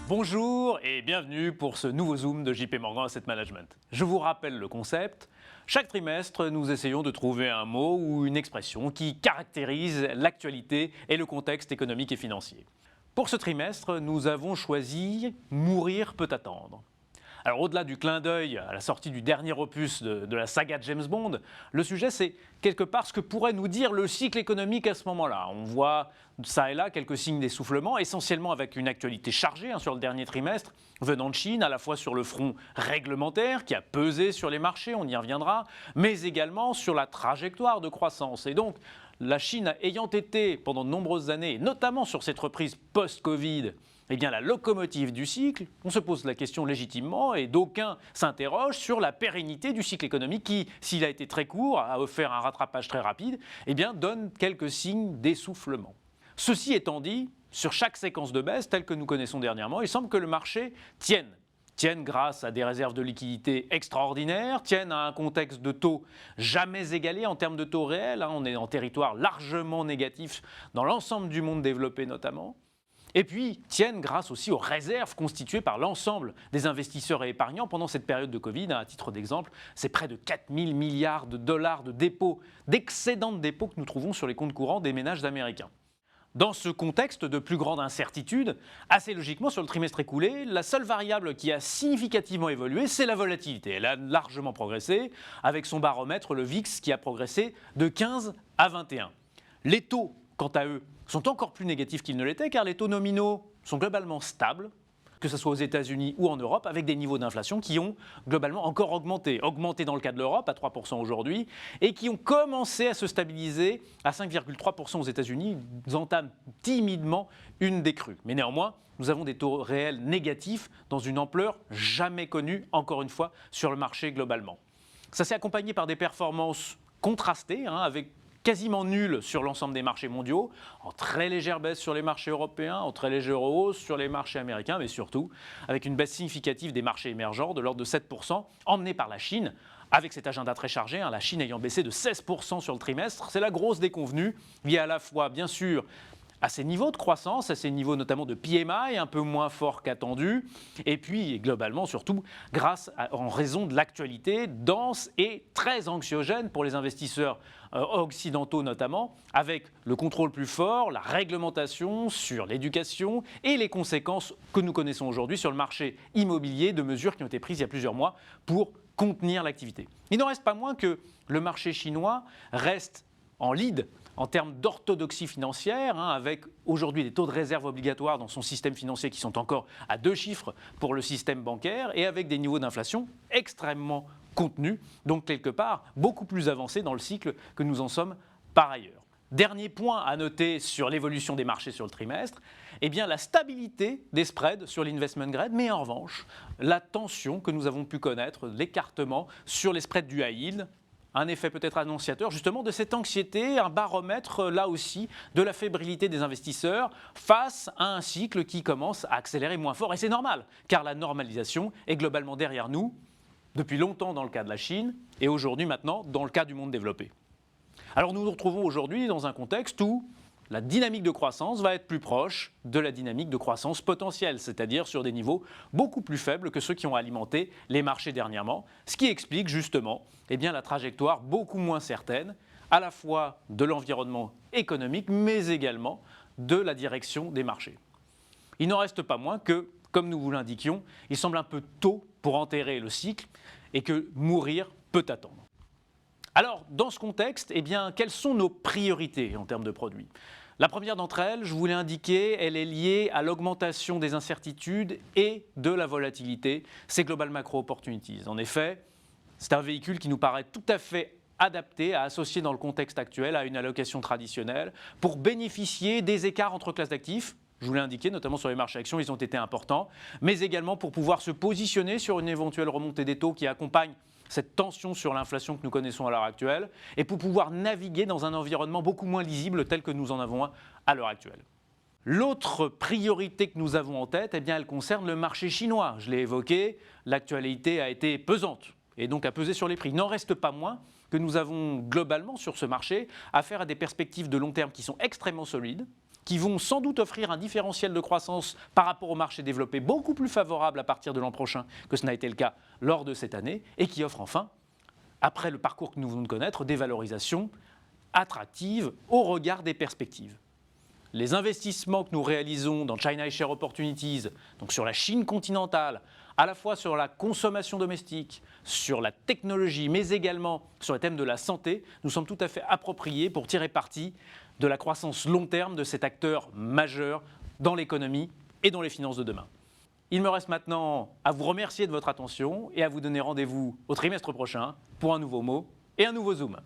Bonjour et bienvenue pour ce nouveau Zoom de JP Morgan Asset Management. Je vous rappelle le concept. Chaque trimestre, nous essayons de trouver un mot ou une expression qui caractérise l'actualité et le contexte économique et financier. Pour ce trimestre, nous avons choisi « Mourir peut attendre ». Alors au-delà du clin d'œil à la sortie du dernier opus de la saga James Bond, le sujet c'est quelque part ce que pourrait nous dire le cycle économique à ce moment-là. On voit ça et là quelques signes d'essoufflement, essentiellement avec une actualité chargée sur le dernier trimestre, venant de Chine, à la fois sur le front réglementaire qui a pesé sur les marchés, on y reviendra, mais également sur la trajectoire de croissance. Et donc la Chine ayant été pendant de nombreuses années, notamment sur cette reprise post-Covid, la locomotive du cycle, on se pose la question légitimement et d'aucuns s'interrogent sur la pérennité du cycle économique qui, s'il a été très court, a offert un rattrapage très rapide, donne quelques signes d'essoufflement. Ceci étant dit, sur chaque séquence de baisse telle que nous connaissons dernièrement, il semble que le marché tienne grâce à des réserves de liquidités extraordinaires, tienne à un contexte de taux jamais égalé en termes de taux réels, on est en territoire largement négatif dans l'ensemble du monde développé notamment. Et puis tiennent grâce aussi aux réserves constituées par l'ensemble des investisseurs et épargnants pendant cette période de Covid. À titre d'exemple, c'est près de 4 000 milliards de dollars de dépôts, d'excédents de dépôts que nous trouvons sur les comptes courants des ménages américains. Dans ce contexte de plus grande incertitude, assez logiquement sur le trimestre écoulé, la seule variable qui a significativement évolué, c'est la volatilité. Elle a largement progressé, avec son baromètre, le VIX, qui a progressé de 15 à 21. Les taux, quant à eux, sont encore plus négatifs qu'ils ne l'étaient car les taux nominaux sont globalement stables, que ce soit aux États-Unis ou en Europe, avec des niveaux d'inflation qui ont globalement encore augmenté dans le cas de l'Europe à 3% aujourd'hui et qui ont commencé à se stabiliser à 5,3% aux États-Unis. Ils entament timidement une décrue. Mais néanmoins, nous avons des taux réels négatifs dans une ampleur jamais connue, encore une fois, sur le marché globalement. Ça s'est accompagné par des performances contrastées, avec quasiment nul sur l'ensemble des marchés mondiaux, en très légère baisse sur les marchés européens, en très légère hausse sur les marchés américains, mais surtout avec une baisse significative des marchés émergents de l'ordre de 7%, emmenée par la Chine, avec cet agenda très chargé, la Chine ayant baissé de 16% sur le trimestre. C'est la grosse déconvenue, liée à la fois, bien sûr, à ces niveaux de croissance, à ces niveaux notamment de PMI un peu moins forts qu'attendu, et puis globalement surtout en raison de l'actualité dense et très anxiogène pour les investisseurs occidentaux notamment, avec le contrôle plus fort, la réglementation sur l'éducation et les conséquences que nous connaissons aujourd'hui sur le marché immobilier de mesures qui ont été prises il y a plusieurs mois pour contenir l'activité. Il n'en reste pas moins que le marché chinois reste en lead en termes d'orthodoxie financière, avec aujourd'hui des taux de réserve obligatoires dans son système financier qui sont encore à 2 chiffres pour le système bancaire et avec des niveaux d'inflation extrêmement contenus, donc quelque part beaucoup plus avancés dans le cycle que nous en sommes par ailleurs. Dernier point à noter sur l'évolution des marchés sur le trimestre, la stabilité des spreads sur l'investment grade, mais en revanche, la tension que nous avons pu connaître, l'écartement sur les spreads du high yield, un effet peut-être annonciateur justement de cette anxiété, un baromètre là aussi de la fébrilité des investisseurs face à un cycle qui commence à accélérer moins fort. Et c'est normal, car la normalisation est globalement derrière nous, depuis longtemps dans le cas de la Chine, et aujourd'hui maintenant dans le cas du monde développé. Alors nous nous retrouvons aujourd'hui dans un contexte où la dynamique de croissance va être plus proche de la dynamique de croissance potentielle, c'est-à-dire sur des niveaux beaucoup plus faibles que ceux qui ont alimenté les marchés dernièrement, ce qui explique justement la trajectoire beaucoup moins certaine, à la fois de l'environnement économique, mais également de la direction des marchés. Il n'en reste pas moins que, comme nous vous l'indiquions, il semble un peu tôt pour enterrer le cycle et que mourir peut attendre. Alors, dans ce contexte, quelles sont nos priorités en termes de produits ? La première d'entre elles, je vous l'ai indiqué, elle est liée à l'augmentation des incertitudes et de la volatilité. C'est Global Macro Opportunities. En effet, c'est un véhicule qui nous paraît tout à fait adapté à associer dans le contexte actuel à une allocation traditionnelle pour bénéficier des écarts entre classes d'actifs. Je vous l'ai indiqué, notamment sur les marchés actions, ils ont été importants, mais également pour pouvoir se positionner sur une éventuelle remontée des taux qui accompagne cette tension sur l'inflation que nous connaissons à l'heure actuelle, et pour pouvoir naviguer dans un environnement beaucoup moins lisible tel que nous en avons un à l'heure actuelle. L'autre priorité que nous avons en tête, elle concerne le marché chinois. Je l'ai évoqué, l'actualité a été pesante et donc a pesé sur les prix. Il n'en reste pas moins que nous avons globalement sur ce marché affaire à des perspectives de long terme qui sont extrêmement solides, qui vont sans doute offrir un différentiel de croissance par rapport au marché développé beaucoup plus favorable à partir de l'an prochain que ce n'a été le cas lors de cette année, et qui offrent enfin, après le parcours que nous venons de connaître, des valorisations attractives au regard des perspectives. Les investissements que nous réalisons dans China iShares Opportunities, donc sur la Chine continentale, à la fois sur la consommation domestique, sur la technologie, mais également sur les thèmes de la santé, nous sommes tout à fait appropriés pour tirer parti de la croissance long terme de cet acteur majeur dans l'économie et dans les finances de demain. Il me reste maintenant à vous remercier de votre attention et à vous donner rendez-vous au trimestre prochain pour un nouveau mot et un nouveau Zoom.